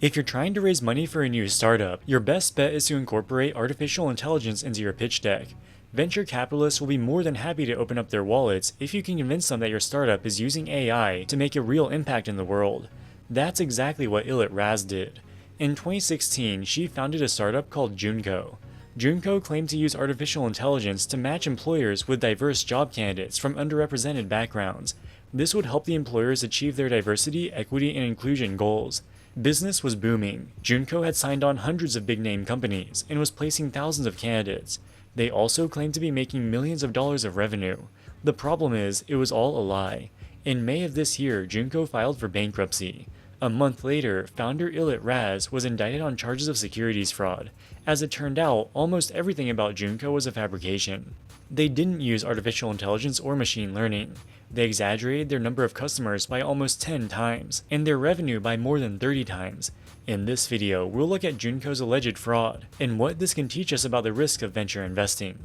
If you're trying to raise money for a new startup, your best bet is to incorporate artificial intelligence into your pitch deck. Venture capitalists will be more than happy to open up their wallets if you can convince them that your startup is using AI to make a real impact in the world. That's exactly what Ilit Raz did. In 2016, she founded a startup called Joonko. Joonko claimed to use artificial intelligence to match employers with diverse job candidates from underrepresented backgrounds. This would help the employers achieve their diversity, equity, and inclusion goals. Business was booming. Joonko had signed on hundreds of big-name companies and was placing thousands of candidates. They also claimed to be making millions of dollars of revenue. The problem is, it was all a lie. In May of this year, Joonko filed for bankruptcy. A month later, founder Ilit Raz was indicted on charges of securities fraud. As it turned out, almost everything about Joonko was a fabrication. They didn't use artificial intelligence or machine learning. They exaggerated their number of customers by almost 10 times, and their revenue by more than 30 times. In this video, we'll look at Joonko's alleged fraud, and what this can teach us about the risk of venture investing.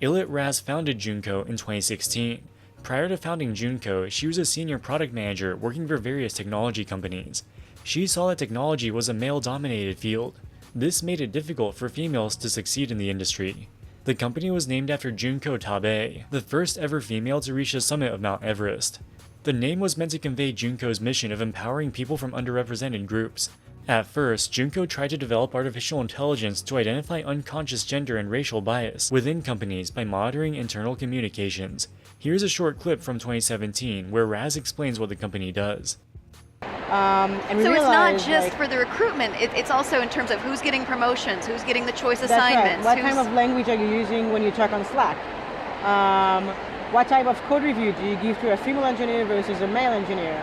Ilit Raz founded Joonko in 2016. Prior to founding Joonko, she was a senior product manager working for various technology companies. She saw that technology was a male-dominated field. This made it difficult for females to succeed in the industry. The company was named after Joonko Tabe, the first ever female to reach the summit of Mount Everest. The name was meant to convey Joonko's mission of empowering people from underrepresented groups. At first, Joonko tried to develop artificial intelligence to identify unconscious gender and racial bias within companies by monitoring internal communications. Here's a short clip from 2017 where Raz explains what the company does. So it's not just for the recruitment, it's also in terms of who's getting promotions, who's getting the choice assignments. Right. What kind of language are you using when you talk on Slack? What type of code review do you give to a female engineer versus a male engineer?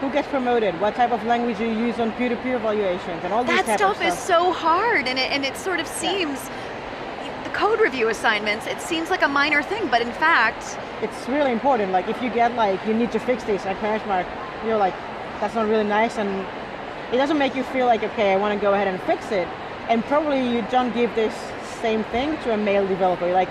Who gets promoted? What type of language do you use on peer-to-peer evaluations? And all these that stuff is so hard, and it sort of seems, the code review assignments, it seems like a minor thing, but in fact... It's really important. Like if you get like, you need to fix this at benchmark, you're like, that's not really nice, and it doesn't make you feel like, okay, I want to go ahead and fix it. And probably you don't give this same thing to a male developer. Like,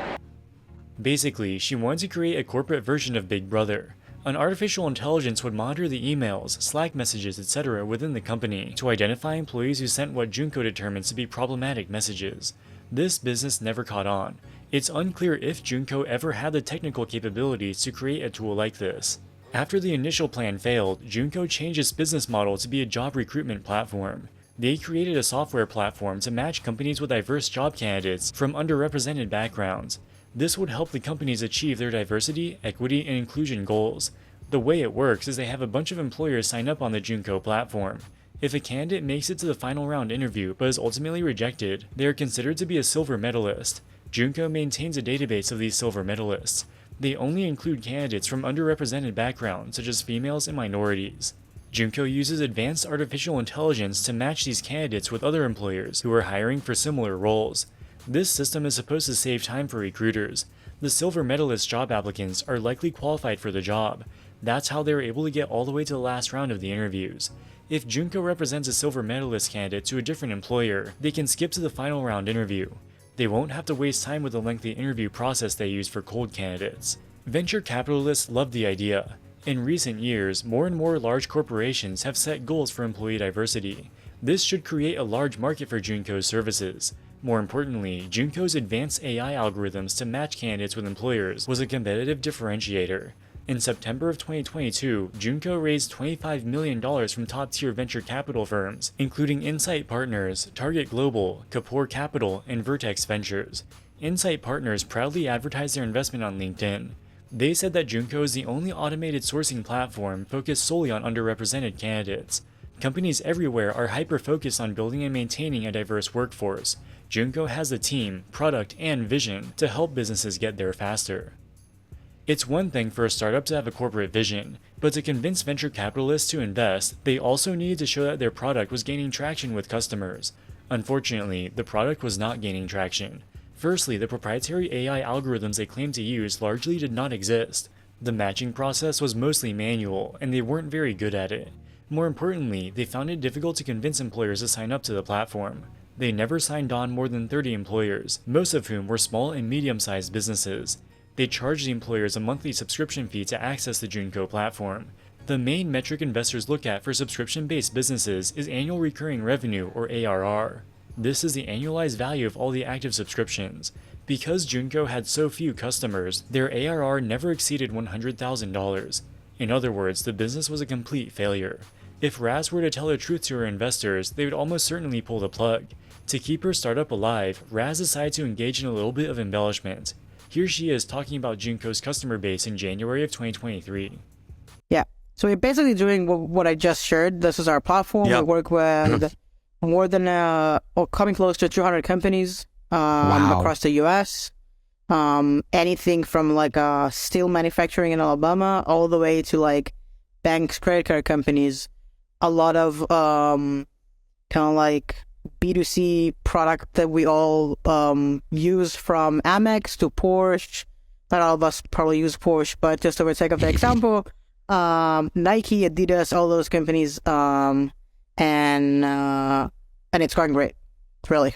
basically, she wanted to create a corporate version of Big Brother. An artificial intelligence would monitor the emails, Slack messages, etc. within the company to identify employees who sent what Joonko determines to be problematic messages. This business never caught on. It's unclear if Joonko ever had the technical capabilities to create a tool like this. After the initial plan failed, Joonko changed its business model to be a job recruitment platform. They created a software platform to match companies with diverse job candidates from underrepresented backgrounds. This would help the companies achieve their diversity, equity, and inclusion goals. The way it works is they have a bunch of employers sign up on the Joonko platform. If a candidate makes it to the final round interview but is ultimately rejected, they are considered to be a silver medalist. Joonko maintains a database of these silver medalists. They only include candidates from underrepresented backgrounds such as females and minorities. Joonko uses advanced artificial intelligence to match these candidates with other employers who are hiring for similar roles. This system is supposed to save time for recruiters. The silver medalist job applicants are likely qualified for the job. That's how they are able to get all the way to the last round of the interviews. If Joonko represents a silver medalist candidate to a different employer, they can skip to the final round interview. They won't have to waste time with the lengthy interview process they use for cold candidates. Venture capitalists love the idea. In recent years, more and more large corporations have set goals for employee diversity. This should create a large market for Joonko's services. More importantly, Joonko's advanced AI algorithms to match candidates with employers was a competitive differentiator. In September of 2022, Joonko raised $25 million from top-tier venture capital firms, including Insight Partners, Target Global, Kapoor Capital, and Vertex Ventures. Insight Partners proudly advertised their investment on LinkedIn. They said that Joonko is the only automated sourcing platform focused solely on underrepresented candidates. Companies everywhere are hyper-focused on building and maintaining a diverse workforce. Joonko has the team, product, and vision to help businesses get there faster. It's one thing for a startup to have a corporate vision, but to convince venture capitalists to invest, they also needed to show that their product was gaining traction with customers. Unfortunately, the product was not gaining traction. Firstly, the proprietary AI algorithms they claimed to use largely did not exist. The matching process was mostly manual, and they weren't very good at it. More importantly, they found it difficult to convince employers to sign up to the platform. They never signed on more than 30 employers, most of whom were small and medium-sized businesses. They charged the employers a monthly subscription fee to access the Joonko platform. The main metric investors look at for subscription-based businesses is annual recurring revenue, or ARR. This is the annualized value of all the active subscriptions. Because Joonko had so few customers, their ARR never exceeded $100,000. In other words, the business was a complete failure. If Raz were to tell the truth to her investors, they would almost certainly pull the plug. To keep her startup alive, Raz decided to engage in a little bit of embellishment. Here she is talking about Joonko's customer base in January of 2023. Yeah. So we're basically doing what I just shared. This is our platform. Yep. We work with more than or coming close to 200 companies across the US. Anything from like steel manufacturing in Alabama all the way to like banks, credit card companies. A lot of kind of like B2C product that we all use, from Amex to Porsche. Not all of us probably use Porsche, but just for the sake of the example, Nike, Adidas, all those companies, and it's going great, really.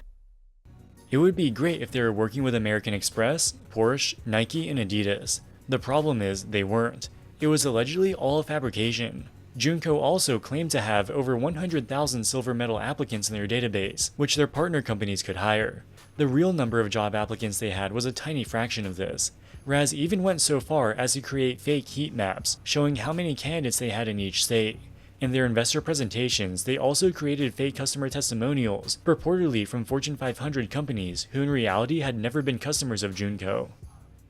It would be great if they were working with American Express, Porsche, Nike, and Adidas. The problem is they weren't. It was allegedly all a fabrication. Joonko also claimed to have over 100,000 silver medal applicants in their database, which their partner companies could hire. The real number of job applicants they had was a tiny fraction of this. Raz even went so far as to create fake heat maps, showing how many candidates they had in each state. In their investor presentations, they also created fake customer testimonials, purportedly from Fortune 500 companies who in reality had never been customers of Joonko.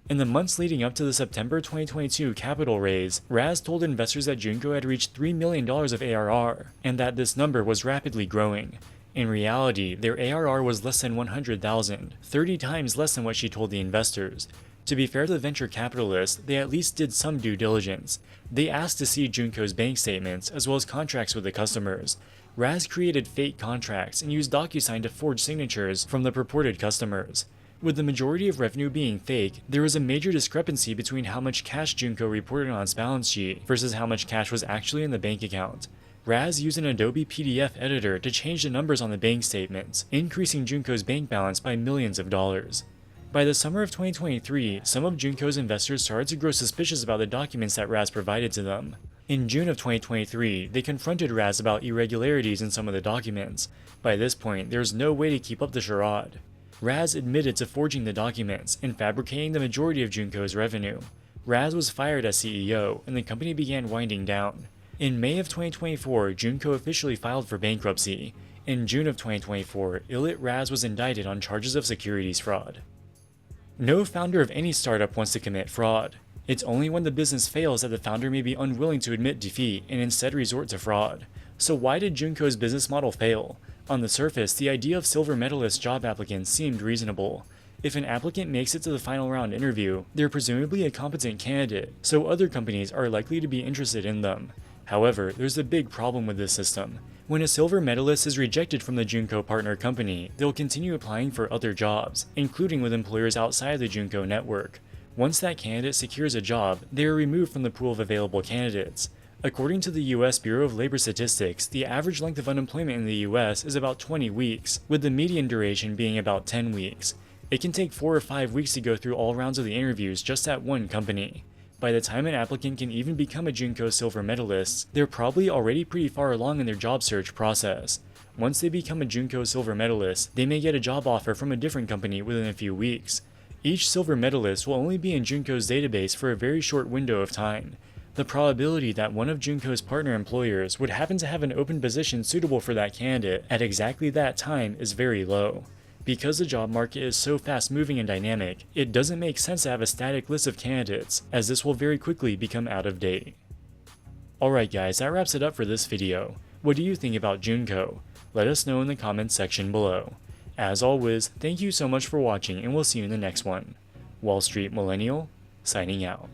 In the months leading up to the September 2022 capital raise, Raz told investors that Joonko had reached $3 million of ARR, and that this number was rapidly growing. In reality, their ARR was less than $100,000, 30 times less than what she told the investors. To be fair to the venture capitalists, they at least did some due diligence. They asked to see Joonko's bank statements, as well as contracts with the customers. Raz created fake contracts and used DocuSign to forge signatures from the purported customers. With the majority of revenue being fake, there was a major discrepancy between how much cash Joonko reported on its balance sheet versus how much cash was actually in the bank account. Raz used an Adobe PDF editor to change the numbers on the bank statements, increasing Joonko's bank balance by millions of dollars. By the summer of 2023, some of Joonko's investors started to grow suspicious about the documents that Raz provided to them. In June of 2023, they confronted Raz about irregularities in some of the documents. By this point, there was no way to keep up the charade. Raz admitted to forging the documents and fabricating the majority of Joonko's revenue. Raz was fired as CEO, and the company began winding down. In May of 2024, Joonko officially filed for bankruptcy. In June of 2024, Raz was indicted on charges of securities fraud. No founder of any startup wants to commit fraud. It's only when the business fails that the founder may be unwilling to admit defeat and instead resort to fraud. So why did Joonko's business model fail? On the surface, the idea of silver medalist job applicants seemed reasonable. If an applicant makes it to the final round interview, they're presumably a competent candidate, so other companies are likely to be interested in them. However, there's a big problem with this system. When a silver medalist is rejected from the Joonko partner company, they'll continue applying for other jobs, including with employers outside the Joonko network. Once that candidate secures a job, they are removed from the pool of available candidates. According to the US Bureau of Labor Statistics, the average length of unemployment in the US is about 20 weeks, with the median duration being about 10 weeks. It can take 4 or 5 weeks to go through all rounds of the interviews just at one company. By the time an applicant can even become a Joonko silver medalist, they're probably already pretty far along in their job search process. Once they become a Joonko silver medalist, they may get a job offer from a different company within a few weeks. Each silver medalist will only be in Joonko's database for a very short window of time. The probability that one of Joonko's partner employers would happen to have an open position suitable for that candidate at exactly that time is very low. Because the job market is so fast moving and dynamic, it doesn't make sense to have a static list of candidates, as this will very quickly become out of date. Alright guys, that wraps it up for this video. What do you think about Joonko? Let us know in the comments section below. As always, thank you so much for watching and we'll see you in the next one. Wall Street Millennial, signing out.